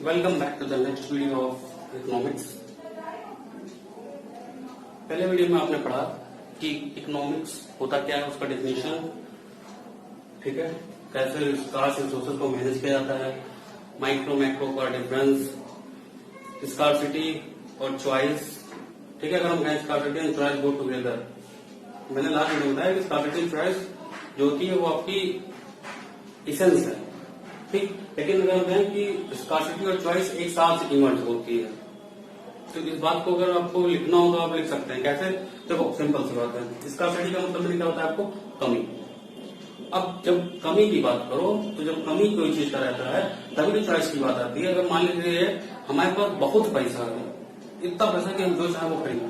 Welcome back to the next video of economics. पहले video में आपने पढ़ा कि इकोनॉमिक्स होता क्या है, उसका डेफिनेशन, ठीक है, कैसे स्कार्स रिसोर्सेज को मैनेज किया जाता है, माइक्रो मैक्रो का डिफरेंस, स्कार्सिटी और चॉइस। ठीक है, अगर हम कहें scarcity and choice go together, मैंने लास्ट वीडियो में बताया कि स्कार्सिटी एंड चॉइस जो होती है वो आपकी इसेंस है, ठीक। लेकिन अगर हम कहें कि स्कार्सिटी और चॉइस एक साथ इमर्ज होती है, तो इस बात को अगर आपको लिखना होगा आप लिख सकते हैं। कैसे? देखो, सिंपल सी बात है, स्कार्सिटी का मतलब क्या होता है आपको? कमी। अब जब कमी की बात करो तो जब कमी कोई चीज का रहता है तभी तो चॉइस की बात आती है। अगर मान लीजिए हमारे पास बहुत पैसा है, इतना पैसा कि हम जो चाहे वो खरीदें,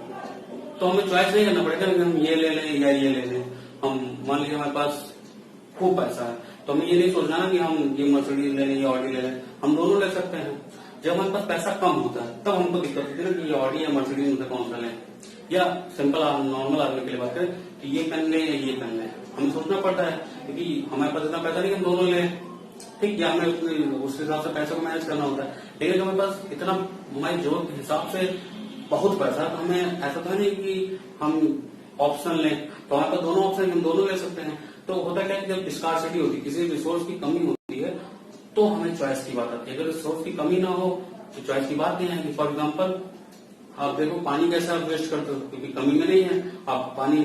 तो हमें चॉइस नहीं करना पड़ेगा कि हम ये ले लें या ये ले लें। हम मान लीजिए हमारे पास खूब पैसा है तो हमें ये नहीं सोचना ना कि हम ये मर्सिडीज ले लें या ऑडी ले लें, हम दोनों ले सकते हैं। जब हमारे पास पैसा कम होता है तब हमको दिक्कत होती है ना कि ये ऑडी या मर्सिडीज में से कौन सा लें, या सिंपल नॉर्मल आदमी के लिए बात करें कि ये पेन लें या ये पेन लें, हमें सोचना पड़ता है क्योंकि हमारे पास इतना पैसा नहीं कि हम दोनों लें, ठीक। या हमें उस हिसाब से पैसे को मैनेज करना होता है। लेकिन जब हमारे पास इतना हमारी जरूरत के हिसाब से बहुत पैसा, तो हमें ऐसा तो नहीं कि हम ऑप्शन लें, तो हमारे पास दोनों ऑप्शन हम दोनों ले सकते हैं। तो होता क्या है कि जब स्कार्सिटी होती है, किसी रिसोर्स की कमी होती है, तो हमें चॉइस की बात आती है। अगर रिसोर्स की कमी ना हो तो चॉइस की बात नहीं आएगी। फॉर एग्जाम्पल आप देखो पानी कैसे आप वेस्ट करते हो, क्योंकि कमी में नहीं है, आप पानी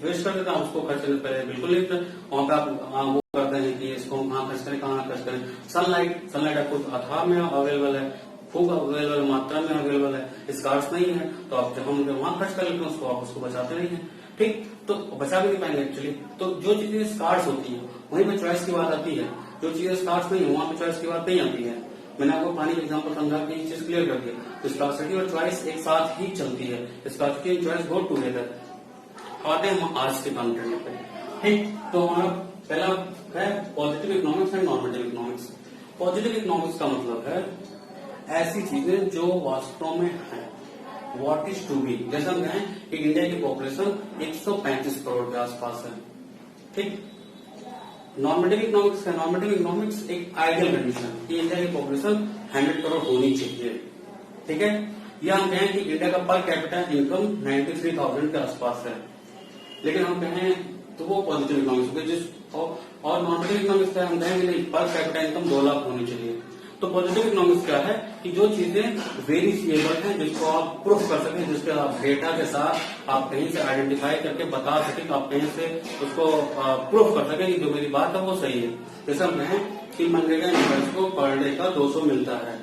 वेस्ट कर देते हैं, उसको खर्च करने पहले बिल्कुल नहीं करते, वहां पे आप वो करते हैं कि इसको हम कहाँ खर्च करें, कहाँ खर्च करें। सनलाइट आपको अथाह में अवेलेबल है, खूब अवेलेबल मात्रा में अवेलेबल है, स्कार्स नहीं है, तो आप जब हम वहां खर्च कर लेते हैं उसको आप उसको बचाते नहीं है, ठीक। तो बचा भी नहीं पाएंगे एक्चुअली। तो जो चीजें स्कार्स होती है वहीं पे चॉइस की बात आती है, जो चीजें स्कार्स नहीं है वहां पे चॉइस की बात नहीं आती है। मैंने आपको पानी का एग्जांपल समझा के ये चीज क्लियर कर दिया। तो स्कार्सिटी और चॉइस एक साथ ही चलती है, scarcity and choice go together. आते हैं हम आज के कंटेंट पे, ठीक। तो हमारा पहला है positive economics and normative economics. Positive economics का मतलब है ऐसी चीजें जो वास्तव में है, व्हाट इज टू बी। जैसे हम कहें कि इंडिया की पॉपुलेशन 135 करोड़ के आसपास है, ठीक। नॉर्मेटिव इकोनॉमिक्स है, नॉर्मेटिव इकोनॉमिक्स एक आइडियल कंडीशन कि इंडिया की पॉपुलेशन 100 करोड़ होनी चाहिए, ठीक है। या हम कहें कि इंडिया का पर कैपिटा इनकम 93,000 के आसपास है, लेकिन हम कहें तो वो पॉजिटिव इकोनॉमिक्स होगी। जिस और नॉर्मेटिव इकोनॉमिक्स का हम कहेंगे नहीं, पर कैपिटा इनकम 2 लाख होनी चाहिए। तो पॉजिटिव इकोनॉमिक्स क्या है कि जो चीजें वेरिफिएबल हैं, जिसको आप प्रूफ कर सकें, जिसके आप डेटा के साथ आप कहीं से आइडेंटिफाई करके बता सकें, आप कहीं से उसको प्रूफ कर सकें कि जो मेरी बात है वो सही है। जैसे हम कहें कि मनरेगा एम्प्लॉयज को पर डे का 200 मिलता है,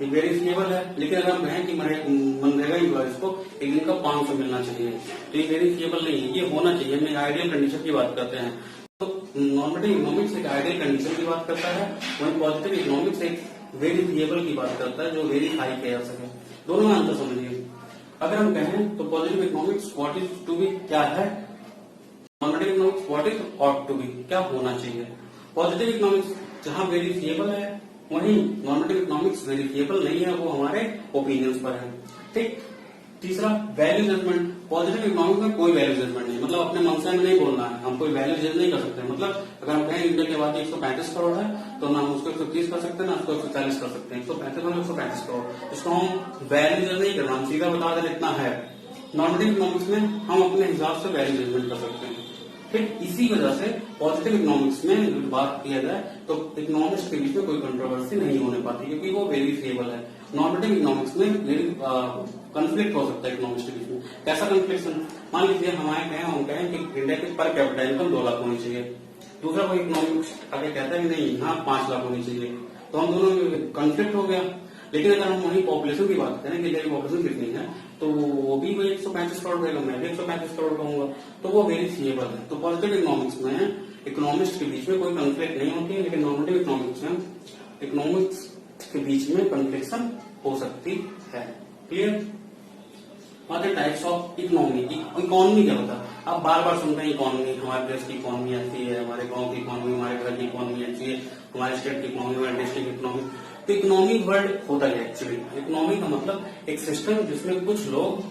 ये वेरिफिएबल है। लेकिन अगर हम कहें कि मनरेगा एम्प्लॉयज को एक दिन का 500 मिलना चाहिए, तो ये वेरिफिएबल नहीं है, ये होना चाहिए। हम आइडियल कंडीशन की बात करते हैं। तो नॉर्मेटिव इकोनॉमिक्स एक आइडियल कंडीशन की बात करता है, वहीं पॉजिटिव इकोनॉमिक्स एक वेरिफिएबल की बात करता है, जो वेरीफाई किया जा सके। दोनों में अंतर समझिए। अगर हम कहें तो positive economics what is to be क्या है, normative economics what is ought to be क्या होना चाहिए। पॉजिटिव इकोनॉमिक्स जहां वेरिफिएबल है, वहीं नॉर्मेटिव इकोनॉमिक्स वेरिफिएबल नहीं है, वो हमारे ओपिनियंस पर है, ठीक। तीसरा वैल्यू जजमेंट। पॉजिटिव इकोनॉमिक्स में कोई वैल्यू जजमेंट नहीं, मतलब अपने मन से हमें नहीं बोलना है, हम कोई वैल्यू जज नहीं कर सकते। मतलब अगर हम कहें इंडिया की आबादी 135 करोड़ है तो ना हम उसको 130 कर सकते हैं, ना उसको 140 कर सकते हैं, 135 मतलब 135 करोड़, इसको हम वैल्यू जज नहीं करना, हम सीधा बता दें इतना है। नॉर्मेटिव इकोनॉमिक्स में हम अपने हिसाब से वैल्यू जजमेंट कर सकते हैं, ठीक। इसी वजह से पॉजिटिव इकोनॉमिक्स में बात किया जाए तो इकोनॉमिक्स के बीच में कोई कंट्रोवर्सी नहीं होने पाती, क्योंकि वो वेरिफिएबल है। नॉर्मेटिव इकोनॉमिक्स में कंफ्लिक्ट हो सकता है इकोनॉमिक्स के बीच में। कैसा कंफ्लिक्शन? मान लीजिए हम कहें कि इंडिया की पर कैपिटा इनकम 2 लाख होनी चाहिए, दूसरा कोई इकोनॉमिक्स आगे कहता है कि नहीं यहाँ 5 लाख होनी चाहिए, तो हम दोनों में कंफ्लिक्ट हो गया। लेकिन अगर हम वही पॉपुलेशन की बात करें कि इंडिया की पॉपुलेशन कितनी है, तो वो भी वही 135 करोड़ रहेगा, मैं भी 135 करोड़ कहूंगा, तो वो वेरिफिएबल है। तो पॉजिटिव इकोनॉमिक्स में इकोनॉमिक्स के बीच में कोई कंफ्लिक्ट नहीं होती है, लेकिन नॉर्मेटिव इकोनॉमिक्स में इकोनॉमिक्स के बीच में कंफ्लिक्शन हो सकती है। Clear? Types of economy. Economy क्या होता है? आप बार बार सुनते हैं इकोनॉमी, हमारे देश की इकोनॉमी ऐसी है, हमारे गांव की इकोनॉमी, हमारे घर की इकोनॉमी ऐसी है, हमारे स्टेट की इकोनॉमी, हमारे डिस्ट्रिक्ट की इकोनॉमी। तो इकोनॉमी वर्ड होता है एक्चुअली, इकोनॉमी का मतलब एक सिस्टम जिसमें कुछ लोग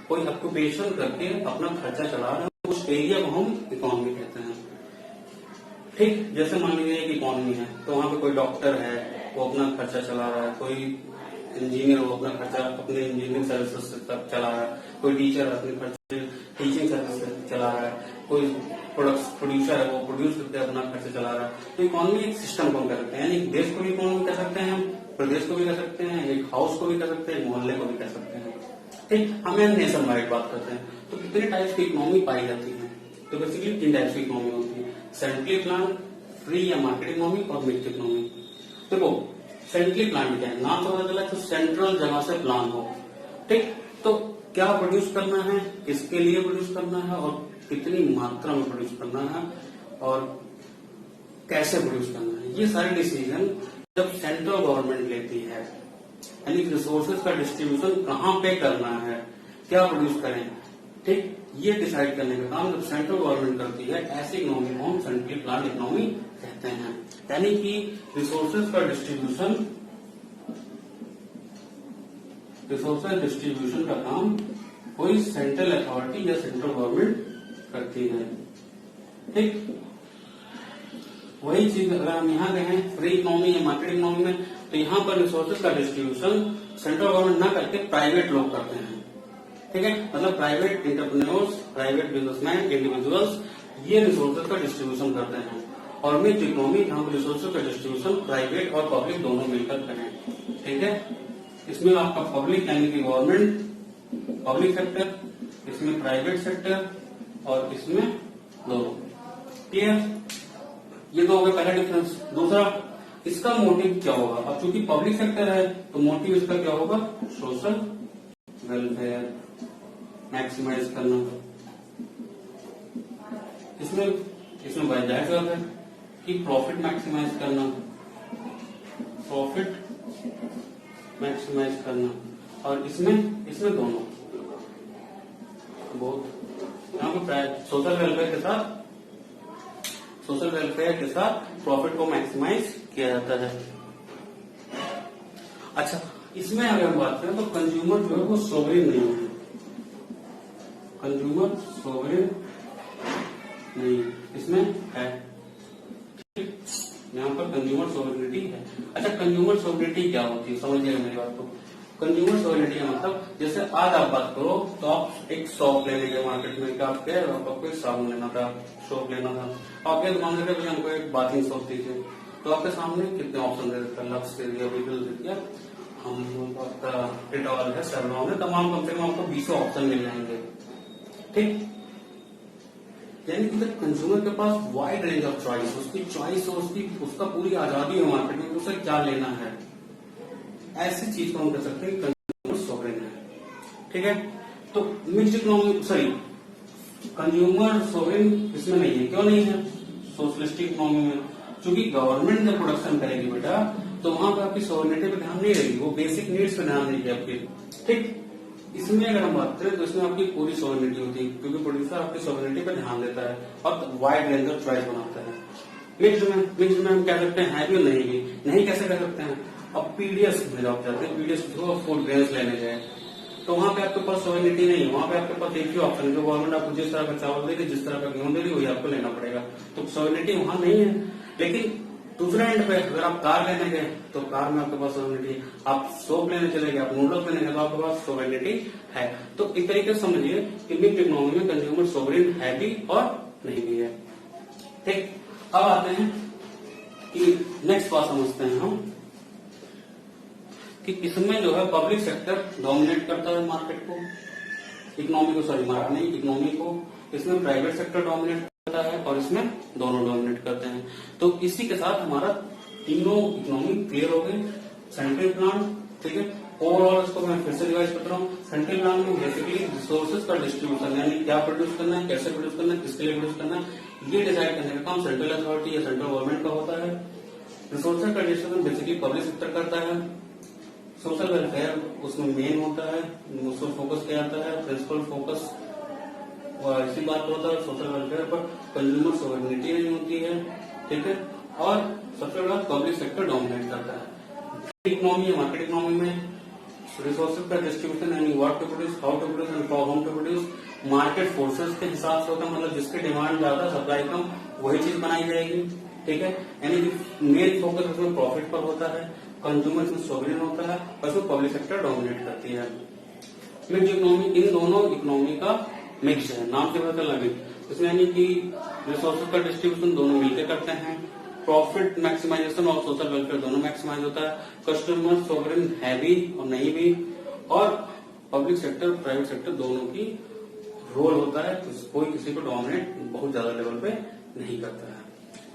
कोई ऑक्यूपेशन करके अपना खर्चा चला रहे हैं, उस एरिया को हम इकोनॉमी कहते हैं, ठीक। जैसे मान लीजिए एक इकोनॉमी है तो वहां पे कोई डॉक्टर है, वो अपना खर्चा चला रहा है, कोई इंजीनियर वो अपना खर्चा अपने इंजीनियरिंग सर्विसेज से चला रहा है, कोई टीचर अपने खर्चे टीचिंग सर्विस से चला रहा है, कोई प्रोड्यूसर है वो प्रोड्यूस करके अपना खर्चा चला रहा है। तो इकोनॉमी एक सिस्टम को हम कह सकते हैं, यानी देश को भी इकोनॉमी कह सकते हैं, प्रदेश को भी कह सकते हैं, एक हाउस को भी कह सकते हैं, मोहल्ले को भी कह सकते हैं। ठीक, हमें नेशन वाइड बात करते हैं तो कितने टाइप्स की इकोनॉमी पाई जाती है? तो बेसिकली 3 टाइप्स की इकोनॉमी होती है, सेंट्रली प्लान, फ्री या मार्केट इकोनॉमी और मिक्स्ड इकोनॉमी। देखो सेंट्रली प्लान क्या है, नाम से पता चला तो सेंट्रल जगह से प्लान हो। ठीक, तो क्या प्रोड्यूस करना है, किसके लिए प्रोड्यूस करना है और कितनी मात्रा में प्रोड्यूस करना है और कैसे प्रोड्यूस करना है, ये सारे डिसीजन जब सेंट्रल गवर्नमेंट लेती है, यानी रिसोर्सेज का डिस्ट्रीब्यूशन कहाँ पे करना है, क्या प्रोड्यूस करें, ठीक, ये डिसाइड करने का काम जब सेंट्रल गवर्नमेंट करती है, ऐसी इकोनॉमी को हम सेंट्रली प्लान इकोनॉमी कहते हैं। यानी कि रिसोर्सेज का डिस्ट्रीब्यूशन का काम कोई सेंट्रल अथॉरिटी या सेंट्रल गवर्नमेंट करती है। ठीक, वही चीज अगर हम यहाँ कहें फ्री इकोनॉमी या मार्केट इकोनॉमी में, तो यहाँ पर रिसोर्सेज का डिस्ट्रीब्यूशन सेंट्रल गवर्नमेंट ना करके प्राइवेट लोग करते हैं। ठीक है, मतलब private entrepreneurs, private businessman, individuals ये रिसोर्सेज का डिस्ट्रीब्यूशन करते हैं। और मिक्स्ड इकोनॉमी जहाँ पर रिसोर्सेज का डिस्ट्रीब्यूशन प्राइवेट और पब्लिक दोनों मिलकर करें। ठीक है, इसमें आपका पब्लिक यानी कि गवर्नमेंट, पब्लिक सेक्टर, इसमें प्राइवेट सेक्टर और इसमें दोनों। क्लियर, ये तो हो गया पहला डिफरेंस। दूसरा, इसका मोटिव क्या होगा? अब चूंकि पब्लिक सेक्टर है तो मोटिव इसका क्या होगा? सोशल वेलफेयर मैक्सिमाइज करना। इसमें जाहिर सी बात है कि प्रॉफिट मैक्सिमाइज करना, प्रॉफिट मैक्सिमाइज करना, और इसमें दोनों बहुत यहाँ पे सोशल वेलफेयर के साथ प्रॉफिट को मैक्सिमाइज किया जाता है। अच्छा, इसमें अगर हम बात करें तो कंज्यूमर जो है वो सोवरेन नहीं है, कंज्यूमर सोवरेन नहीं इसमें है। ठीक, यहाँ पर कंज्यूमर सोवरेनिटी है। अच्छा, कंज्यूमर सोवरेनिटी क्या होती है, समझिएगा मेरी बात को। कंज्यूमर सोवरेनिटी का मतलब, जैसे आज आप बात करो तो आप एक शॉप लेने गए मार्केट में, क्या आप कह आपको एक साबुन लेना था, शॉप लेना था, आपके दुकान से भैया हमको एक बाथिंग सोप दीजिए, तो आपके सामने कितने ऑप्शन दे देता है, लक्स दे दिया, वीगल दे दिया, हम आपका डेटॉल है, सेवलॉन है, तमाम कम से कम आपको 20 ऑप्शन मिल जाएंगे। ठीक, यानी कि कंज्यूमर के पास वाइड रेंज ऑफ चॉइस, उसकी चॉइस और उसका पूरी आजादी है मार्केट में, उसे क्या लेना है, ऐसी चीज को हम कह सकते हैं कंज्यूमर सोवरेन है। ठीक है, तो mixed economy, sorry, consumer sovereign इसमें नहीं है। क्यों नहीं है? सोशलिस्टिक इकोनॉमी में चूंकि गवर्नमेंट जब प्रोडक्शन करेगी बेटा, तो वहां पर आपकी सोवरेनिटी पे ध्यान नहीं रहेगी, वो बेसिक नीड्स पे ध्यान देगी आपकी। ठीक, इसमें अगर हम बात करें तो इसमें आपकी पूरी सोवरेनिटी होती है, क्योंकि प्रोड्यूसर आपकी सोवरेनिटी पे ध्यान देता है और वाइड रेंज ऑफ चॉइस बनाता है। मिक्स्ड में हम कह सकते हैं भी और नहीं भी। नहीं कैसे कर सकते हैं? अब पीडीएस में आप जाते हैं, पीडीएस फूड ग्रेन्स लेने गए तो वहां पे आपके पास सोवरेनिटी नहीं है, वहां पे आपके पास एक ही ऑप्शन है, जो गवर्नमेंट आपको जिस तरह का चावल देगी, जिस तरह का गेहूं देगी, वही आपको लेना पड़ेगा। तो सोवरेनिटी वहां नहीं है। लेकिन दूसरे एंड पे अगर आप कार लेने गए तो कार में आपके पास सोवरेनिटी, आप सोप लेने चले गए, आप नूडल्स लेने गए तो आपके पास सोवरेनिटी है। तो एक तरीके से समझिए कि मिक्स्ड इकोनॉमी में कंज्यूमर सोवरेन है भी और नहीं भी है। ठीक, अब आते हैं कि नेक्स्ट बात समझते हैं हम कि इसमें जो है पब्लिक सेक्टर डोमिनेट करता है मार्केट को, इकोनॉमी को, सॉरी मार्केट नहीं, इकोनॉमी को। इसमें प्राइवेट सेक्टर डोमिनेट करता है और इसमें दोनों डोमिनेट करते हैं। तो इसी के साथ हमारा तीनों इकोनॉमी क्लियर हो गई। सेंट्रल प्लान, ठीक है, ओवरऑल इसको मैं फिर से रिवाइज करता हूँ। सेंट्रल प्लान में बेसिकली रिसोर्सेज का डिस्ट्रीब्यूशन, यानी क्या प्रोड्यूस करना है, कैसे प्रोड्यूस करना है, किसके लिए प्रोड्यूस करना है, ये डिसाइड करने का काम सेंट्रल अथॉरिटी या सेंट्रल गवर्नमेंट का होता है। रिसोर्सेज का डिस्ट्रीब्यूशन बेसिकली पब्लिक सेक्टर करता है। सोशल वेलफेयर उसमें मेन होता है, उस पर फोकस किया जाता है, प्रिंसिपल फोकस और इसी बात होता है सोशल वेलफेयर पर। कंज्यूमर सोवरेनिटी नहीं होती है, ठीक है, और सबसे बड़ा पब्लिक सेक्टर डोमिनेट करता है। इकोनॉमी या मार्केट इकोनॉमी में रिसोर्सेज का डिस्ट्रीब्यूशन, यानी what to produce, how to produce and for whom to produce, market forces के हिसाब से होता है, मतलब जिसकी डिमांड ज्यादा, सप्लाई कम, वही चीज बनाई जाएगी। ठीक है। यानी कि मेन फोकस इसमें प्रॉफिट पर होता है, कंज्यूमर इसमें सोवरेन होता है और इसमें पब्लिक सेक्टर डोमिनेट करती है। मिक्स इकोनॉमी इन दोनों इकोनॉमी का मिक्स है, नाम से पता चला मिक्स। इसमें यानी कि रिसोर्सेज का डिस्ट्रीब्यूशन दोनों मिलकर करते हैं, प्रॉफिट मैक्सिमाइजेशन और सोशल वेलफेयर दोनों मैक्सिमाइज होता है, कस्टमर सोवरेन है भी और नहीं भी, और पब्लिक सेक्टर प्राइवेट सेक्टर दोनों की रोल होता है। तो कोई किसी को डोमिनेट बहुत ज्यादा लेवल पे नहीं करता है,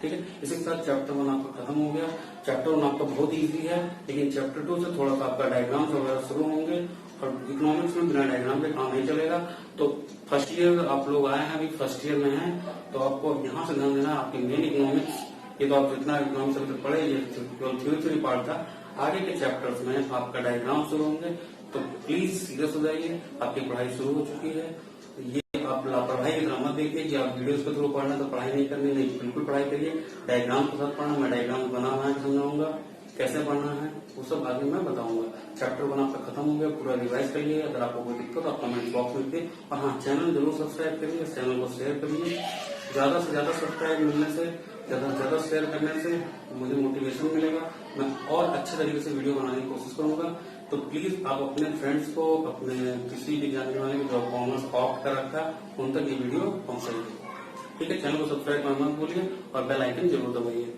ठीक है। इसी के साथ चैप्टर 1 आपका खत्म हो गया। चैप्टर 1 आपका बहुत इजी है, लेकिन चैप्टर 2 से थोड़ा सा आपका डायग्राम्स वगैरह शुरू होंगे और इकोनॉमिक्स में बिना डायग्राम के काम नहीं चलेगा। तो फर्स्ट ईयर आप लोग आए हैं, अभी फर्स्ट ईयर में हैं, तो आपको यहाँ से ध्यान देना है आपकी मेन इकोनॉमिक्स। ये तो आप जितना इकोनॉमिक्स अभी तक पढ़े, ये थ्योरी पार्ट था। आगे के चैप्टर्स में आपका डायग्राम शुरू होंगे, तो प्लीज सीरियस हो जाइए, आपकी पढ़ाई शुरू हो चुकी है। ये आप लापरवाही की तरह मत देखिए कि आप वीडियोस के थ्रू पढ़ना तो पढ़ाई नहीं करनी, नहीं, बिल्कुल पढ़ाई करिए। डायग्राम के साथ पढ़ना, मैं डायग्राम बना के समझाऊंगा कैसे पढ़ना है, वो सब आगे मैं बताऊंगा। चैप्टर 1 आपका खत्म हो गया, पूरा रिवाइज करिए। अगर आपको कोई दिक्कत हो आप कमेंट बॉक्स में लिखिए, और हाँ, चैनल जरूर सब्सक्राइब करिए, इस चैनल को शेयर करिए। ज्यादा से ज्यादा सब्सक्राइब मिलने से, ज्यादा से ज्यादा शेयर करने से मुझे मोटिवेशन मिलेगा, मैं और अच्छे तरीके से वीडियो बनाने की कोशिश करूंगा। तो प्लीज आप अपने फ्रेंड्स को, अपने किसी भी जानने वाले को जो कॉमर्स ऑप्ट कर रखा है उन तक ये वीडियो पहुंचाइए, ठीक है। चैनल को सब्सक्राइब करना मत भूलिए और बेल आइकन जरूर दबाइए।